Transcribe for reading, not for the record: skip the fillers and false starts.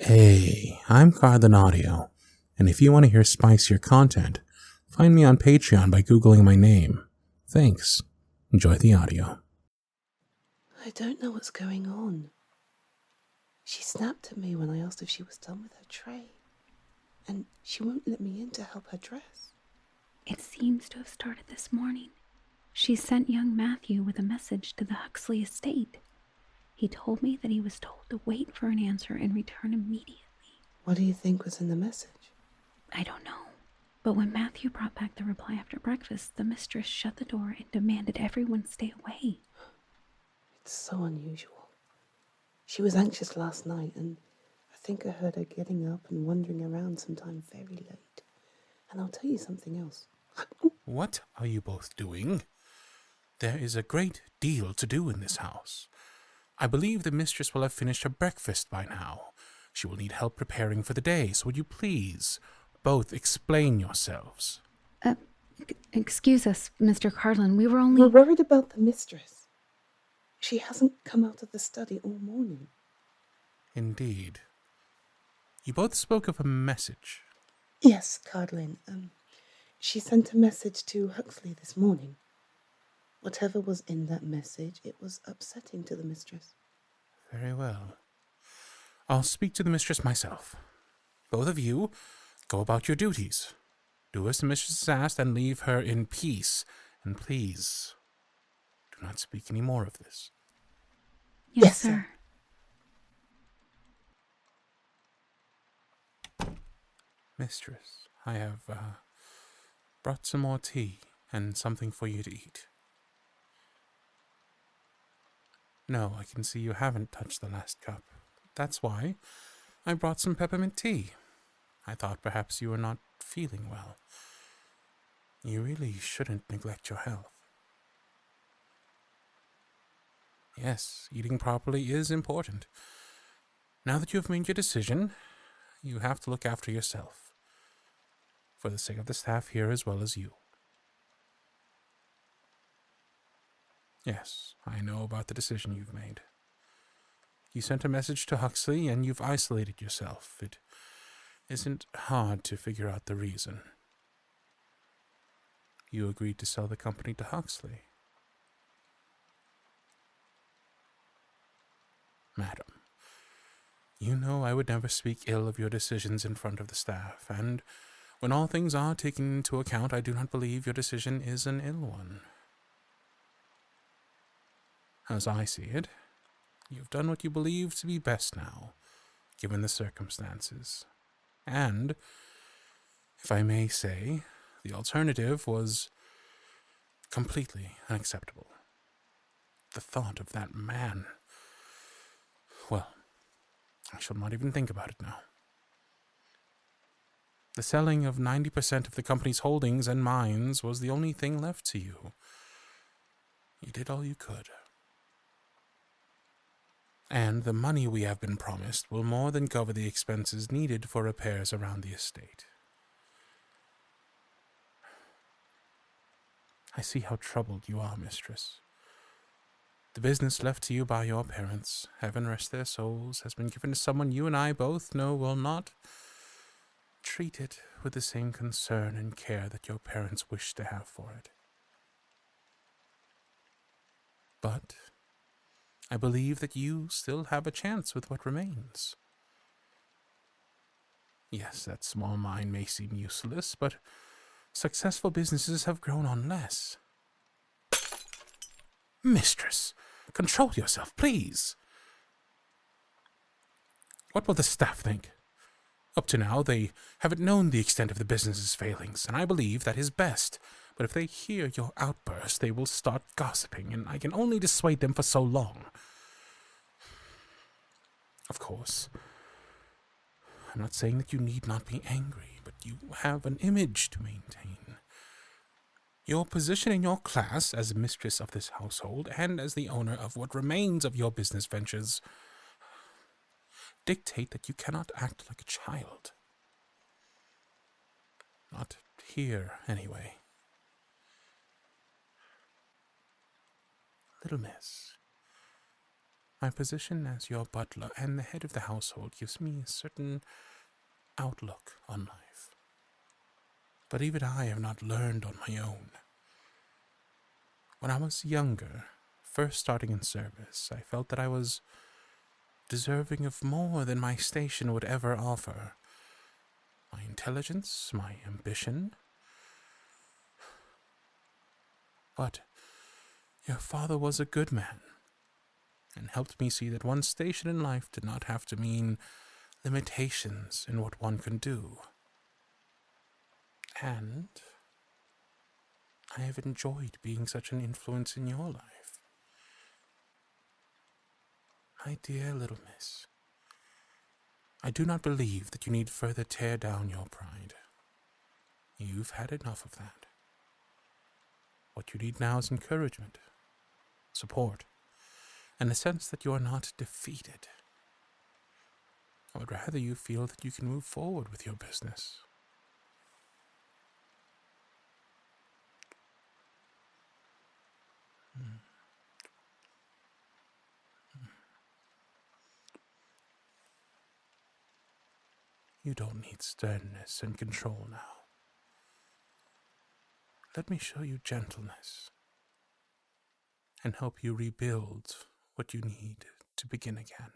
Hey, I'm CardlinAudio, and if you want to hear spicier content, find me on Patreon by Googling my name. Thanks. Enjoy the audio. I don't know what's going on. She snapped at me when I asked if she was done with her tray, and she won't let me in to help her dress. It seems to have started this morning. She sent young Matthew with a message to the Huxley estate. He told me that he was told to wait for an answer and return immediately. What do you think was in the message? I don't know. But when Matthew brought back the reply after breakfast, the mistress shut the door and demanded everyone stay away. It's so unusual. She was anxious last night, and I think I heard her getting up and wandering around sometime very late. And I'll tell you something else. What are you both doing? There is a great deal to do in this house. I believe the mistress will have finished her breakfast by now. She will need help preparing for the day, so would you please both explain yourselves? Excuse us, Mr. Cardlin. We were only... We're worried about the mistress. She hasn't come out of the study all morning. Indeed. You both spoke of a message. Yes, Cardlin. She sent a message to Huxley this morning. Whatever was in that message, it was upsetting to the mistress. Very well. I'll speak to the mistress myself. Both of you, go about your duties. Do as the mistress has asked and leave her in peace. And please, do not speak any more of this. Yes, sir. Mistress, I have brought some more tea and something for you to eat. No, I can see you haven't touched the last cup. That's why I brought some peppermint tea. I thought perhaps you were not feeling well. You really shouldn't neglect your health. Yes, eating properly is important. Now that you have made your decision, you have to look after yourself, for the sake of the staff here as well as you. Yes, I know about the decision you've made. You sent a message to Huxley and you've isolated yourself. It isn't hard to figure out the reason. You agreed to sell the company to Huxley. Madam, you know I would never speak ill of your decisions in front of the staff, and when all things are taken into account, I do not believe your decision is an ill one. As I see it, you've done what you believe to be best now, given the circumstances. And, if I may say, the alternative was completely unacceptable. The thought of that man... Well, I shall not even think about it now. The selling of 90% of the company's holdings and mines was the only thing left to you. You did all you could. And the money we have been promised will more than cover the expenses needed for repairs around the estate. I see how troubled you are, mistress. The business left to you by your parents, heaven rest their souls, has been given to someone you and I both know will not treat it with the same concern and care that your parents wish to have for it. But I believe that you still have a chance with what remains. Yes, that small mine may seem useless, but successful businesses have grown on less. Mistress, control yourself, please. What will the staff think? Up to now, they haven't known the extent of the business's failings, and I believe that is best. But if they hear your outburst, they will start gossiping, and I can only dissuade them for so long. Of course, I'm not saying that you need not be angry, but you have an image to maintain. Your position in your class as mistress of this household and as the owner of what remains of your business ventures dictate that you cannot act like a child. Not here, anyway. Little miss, My position as your butler and the head of the household gives me a certain outlook on life. But even I have not learned on my own. When I was younger, first starting in service, I felt that I was deserving of more than my station would ever offer. My intelligence, my ambition. But your father was a good man, and helped me see that one's station in life did not have to mean limitations in what one can do. And I have enjoyed being such an influence in your life. My dear little miss, I do not believe that you need further tear down your pride. You've had enough of that. What you need now is encouragement, support, and a sense that you are not defeated. I would rather you feel that you can move forward with your business. You don't need sternness and control now. Let me show you gentleness and help you rebuild what you need to begin again.